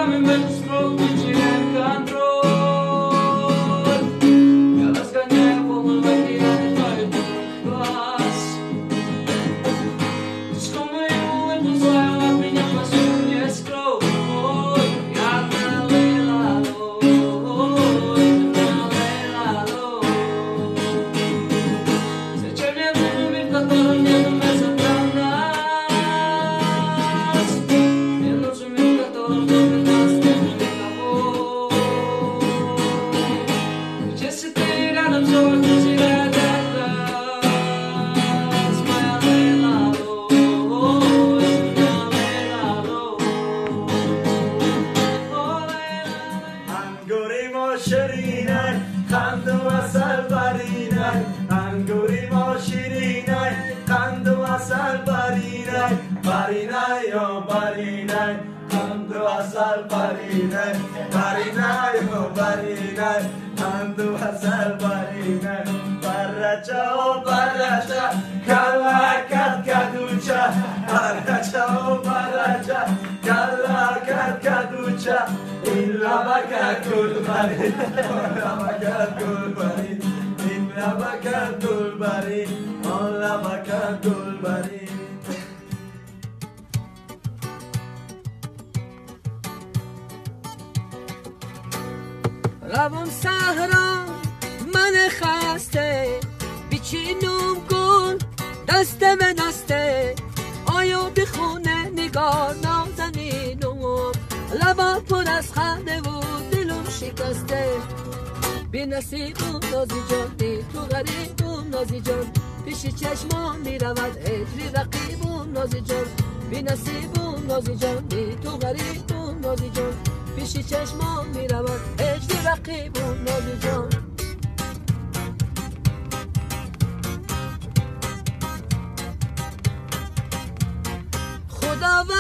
mi metes provici en control. Я разгоняю волны в океане твоих глаз. Скромную улыбку свою от меня прошу не скрой. Я налила-ло, налила-ло. Зачем мне нужен мир, в котором нету места для нас? Мне нужен мир, в котором кроме нас нет никого. Ведь если ты рядом, все вокруг теряет окрас. Моя Лейла-ло, моя Лейла-ло. О, Лейла. انگوری ما شیرینه قند و عسل برینه انگوری ما شیرینه قند و عسل برینه برینه یا برینه قند و عسل برینه برینه یا برینه قند و عسل برینه برچه و برچه کلکت کدوچه برچه و برچه کلکت کدوچه این لبکت گل برید آن لبکت گل برید این لبکت گل برید آن لبکت گل برید روان صحرا من خسته بیچینم کن دست به دسته آیا بخونه نگار نازنینم لبا پر از خنده و دلم شکسته بی نصیبم نازی جان بی تو غریبم نازی جان پیش چشمان می رود هجری رقیبم نازی جان بی نصیبم نازی جان بی تو غریبم نازی جان پیش چشمان می رود هجری رقیبم نازی جان خداوند